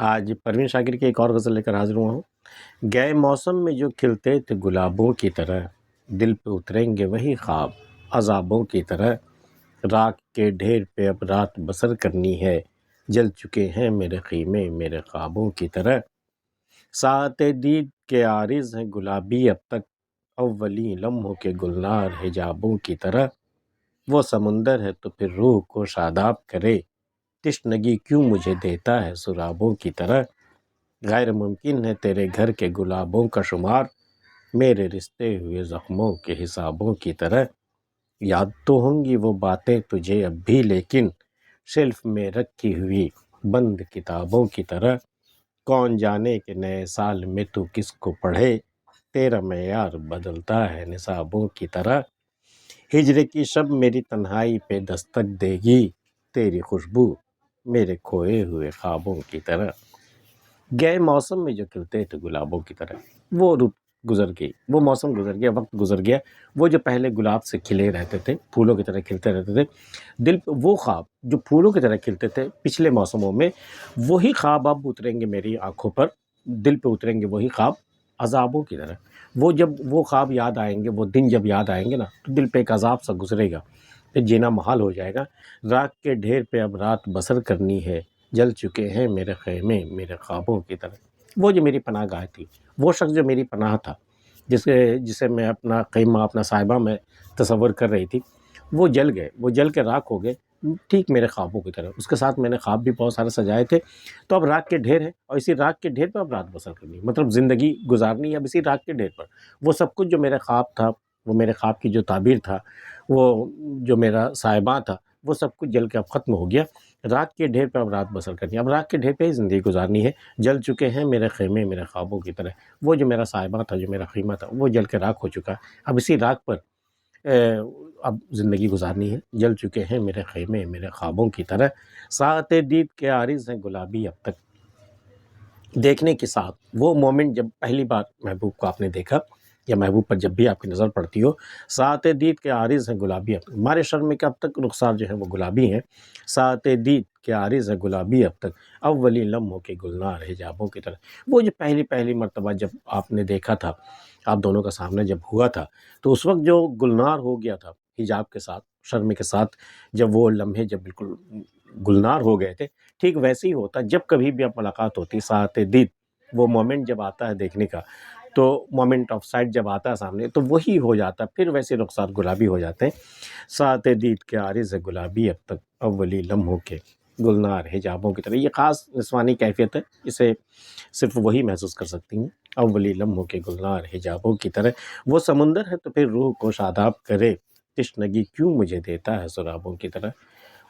آج پروین شاکر کی ایک اور غزل لے کر حاضر ہوا ہوں۔ گئے موسم میں جو کھلتے تھے گلابوں کی طرح، دل پہ اتریں گے وہی خواب عذابوں کی طرح۔ راکھ کے ڈھیر پہ اب رات بسر کرنی ہے، جل چکے ہیں میرے خیمے میرے خوابوں کی طرح۔ ساعت دید کے عارض ہیں گلابی اب تک، اولیں لمحوں کے گلنار حجابوں کی طرح۔ وہ سمندر ہے تو پھر روح کو شاداب کرے، تشنگی کیوں مجھے دیتا ہے سرابوں کی طرح۔ غیر ممکن ہے تیرے گھر کے گلابوں کا شمار، میرے رشتے ہوئے زخموں کے حسابوں کی طرح۔ یاد تو ہوں گی وہ باتیں تجھے اب بھی، لیکن شیلف میں رکھی ہوئی بند کتابوں کی طرح۔ کون جانے کہ نئے سال میں تو کس کو پڑھے، تیرا معیار بدلتا ہے نصابوں کی طرح۔ ہجر کی شب میری تنہائی پہ دستک دے گی، تیری خوشبو میرے کھوئے ہوئے خوابوں کی طرح۔ گئے موسم میں جو کھلتے تھے گلابوں کی طرح، وہ رت گزر گئی، وہ موسم گزر گیا، وقت گزر گیا۔ وہ جو پہلے گلاب سے کھلے رہتے تھے، پھولوں کی طرح کھلتے رہتے تھے، دل پہ وہ خواب جو پھولوں کی طرح کھلتے تھے پچھلے موسموں میں، وہی خواب اب اتریں گے میری آنکھوں پر، دل پہ اتریں گے وہی خواب عذابوں کی طرح۔ وہ جب وہ خواب یاد آئیں گے، وہ دن جب یاد آئیں گے نا، تو دل پہ ایک عذاب سا گزرے گا، پھر جینا محال ہو جائے گا۔ راکھ کے ڈھیر پہ اب رات بسر کرنی ہے، جل چکے ہیں میرے خیمے میرے خوابوں کی طرح۔ وہ جو میری پناہ گاہ تھی، وہ شخص جو میری پناہ تھا، جسے میں اپنا خیمہ اپنا صاحبہ میں تصور کر رہی تھی، وہ جل گئے، وہ جل کے راکھ ہو گئے، ٹھیک میرے خوابوں کی طرح۔ اس کے ساتھ میں نے خواب بھی بہت سارے سجائے تھے، تو اب راکھ کے ڈھیر ہے، اور اسی راکھ کے ڈھیر پہ اب رات بسر کرنی ہے، مطلب زندگی گزارنی ہے اب اسی راکھ کے ڈھیر پر۔ وہ سب کچھ جو میرے خواب تھا، وہ میرے خواب کی جو تعبیر تھا، وہ جو میرا صاحبہ تھا، وہ سب کچھ جل کے اب ختم ہو گیا۔ راکھ کے ڈھیر پہ اب رات بسر کرنی ہے، اب راکھ کے ڈھیر پہ ہی زندگی گزارنی ہے۔ جل چکے ہیں میرے خیمے میرے خوابوں کی طرح۔ وہ جو میرا صاحبہ تھا، جو میرا خیمہ تھا، وہ جل کے راکھ ہو چکا ہے، اب اسی راکھ پر اب زندگی گزارنی ہے۔ جل چکے ہیں میرے خیمے میرے خوابوں کی طرح، ساعت دید کے عارض ہیں گلابی اب تک۔ دیکھنے کے ساتھ وہ مومنٹ جب پہلی بار محبوب کو آپ نے دیکھا، یا محبوب پر جب بھی آپ کی نظر پڑتی ہو، ساعت دید کے عارض ہیں گلابی اب تک۔ ہمارے شرم کے اب تک رخسار جو ہے وہ گلابی ہیں، ساعت دید کے عارض ہے گلابی اب تک، اولی لمحوں کے گلنار حجابوں کی طرح۔ وہ جو پہلی مرتبہ جب آپ نے دیکھا تھا، آپ دونوں کا سامنا جب ہوا تھا، تو اس وقت جو گلنار ہو گیا تھا حجاب کے ساتھ، شرم کے ساتھ، جب وہ لمحے جب بالکل گلنار ہو گئے تھے، ٹھیک ویسے ہی ہوتا جب کبھی بھی آپ ملاقات ہوتی ساعت دید، وہ مومنٹ جب آتا ہے دیکھنے کا، تو مومنٹ آف سائٹ جب آتا ہے سامنے، تو وہی ہو جاتا ہے، پھر ویسے رخسار گلابی ہو جاتے ہیں۔ ساعت دید کے عارض ہے گلابی اب تک، اولی لمحوں کے گلنار حجابوں کی طرح۔ یہ خاص نسوانی کیفیت ہے، اسے صرف وہی محسوس کر سکتی ہیں۔ اولی لمحوں کے گلنار حجابوں کی طرح، وہ سمندر ہے تو پھر روح کو شاداب کرے، تشنگی کیوں مجھے دیتا ہے سرابوں کی طرح۔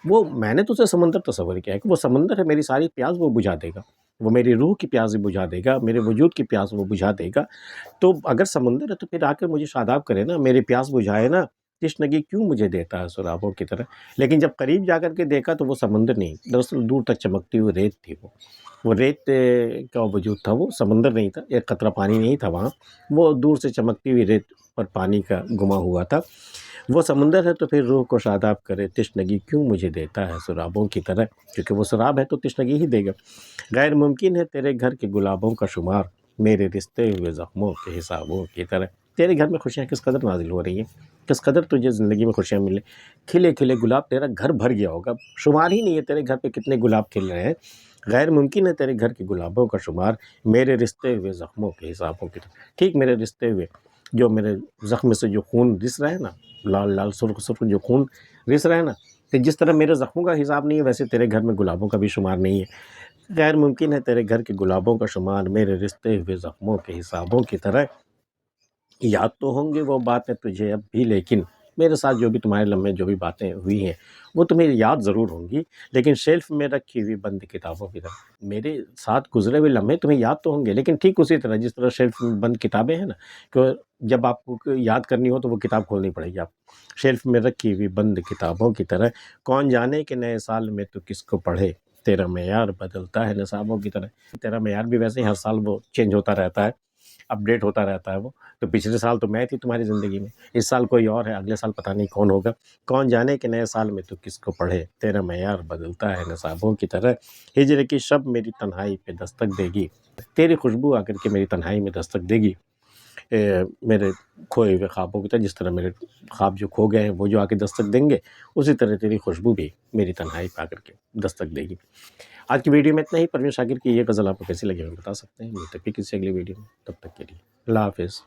وہ میں نے تو اسے سمندر تصور کیا ہے کہ وہ سمندر ہے، میری ساری پیاس وہ بجھا دے گا، وہ میری روح کی پیاس بھی بجھا دے گا، میرے وجود کی پیاس وہ بجھا دے گا۔ تو اگر سمندر ہے تو پھر آ کر مجھے شاداب کرے نا، میری پیاس بجھائے نا، تشنگی کیوں مجھے دیتا ہے سرابوں کی طرح۔ لیکن جب قریب جا کر کے دیکھا تو وہ سمندر نہیں، دراصل دور تک چمکتی ہوئی ریت تھی۔ وہ ریت کا وجود تھا، وہ سمندر نہیں تھا، ایک قطرہ پانی نہیں تھا وہاں، وہ دور سے چمکتی ہوئی ریت پر پانی کا گما ہوا تھا۔ وہ سمندر ہے تو پھر روح کو شاداب کرے، تشنگی کیوں مجھے دیتا ہے سرابوں کی طرح، کیونکہ وہ سراب ہے تو تشنگی ہی دے گا۔ غیر ممکن ہے تیرے گھر کے گلابوں کا شمار، میرے رشتے ہوئے زخموں کے حسابوں کی طرح۔ تیرے گھر میں خوشیاں کس قدر نازل ہو رہی ہیں، کس قدر تجھے زندگی میں خوشیاں ملیں، کھلے کھلے گلاب، تیرا گھر بھر گیا ہوگا، شمار ہی نہیں ہے تیرے گھر پہ کتنے گلاب کھل رہے ہیں۔ غیر ممکن ہے تیرے گھر کے گلابوں کا شمار، میرے رشتے ہوئے زخموں کے حسابوں کی طرح۔ ٹھیک میرے رشتے ہوئے، جو میرے زخم سے جو خون رس رہا ہے نا، لال لال سرخ سرخ جو خون رس رہا ہے نا، کہ جس طرح میرے زخموں کا حساب نہیں ہے، ویسے تیرے گھر میں گلابوں کا بھی شمار نہیں ہے۔ غیر ممکن ہے تیرے گھر کے گلابوں کا شمار، میرے رشتے ہوئے زخموں کے حسابوں کی طرح۔ یاد تو ہوں گے وہ باتیں تجھے اب بھی، لیکن میرے ساتھ جو بھی تمہارے لمحے جو بھی باتیں ہوئی ہیں وہ تمہیں یاد ضرور ہوں گی، لیکن شیلف میں رکھی ہوئی بند کتابوں کی طرح۔ میرے ساتھ گزرے ہوئے لمحے تمہیں یاد تو ہوں گے، لیکن ٹھیک اسی طرح جس طرح شیلف میں بند کتابیں ہیں نا، کہ جب آپ کو یاد کرنی ہو تو وہ کتاب کھولنی پڑے گی آپ، شیلف میں رکھی ہوئی بند کتابوں کی طرح۔ کون جانے کہ نئے سال میں تو کس کو پڑھے، تیرا معیار بدلتا ہے نصابوں کی طرح۔ تیرا معیار بھی ویسے ہی ہر سال وہ چینج ہوتا رہتا ہے۔ اپڈیٹ ہوتا رہتا ہے وہ. تو پچھلے سال تو میں تھی تمہاری زندگی میں، اس سال کوئی اور ہے، اگلے سال پتہ نہیں کون ہوگا. کون جانے کہ نئے سال میں تو کس کو پڑھے، تیرا معیار بدلتا ہے نصابوں کی طرح. ہجر کی شب میری تنہائی پہ دستک دے گی، تیری خوشبو آ کر کے میری تنہائی میں دستک دے گی. میرے کھوئے ہوئے خوابوں کی طرح، جس طرح میرے خواب جو کھو گئے ہیں وہ جو آ کے دستک دیں گے، اسی طرح تیری خوشبو بھی میری تنہائی پہ آ کر کے دستک دے گی. آج کی ویڈیو میں اتنا ہی. پروین شاکر کی یہ غزل آپ کو کیسی لگی ہمیں بتا سکتے ہیں. ملتے ہیں کسی اگلی ویڈیو میں، تب تک کے لیے اللہ حافظ.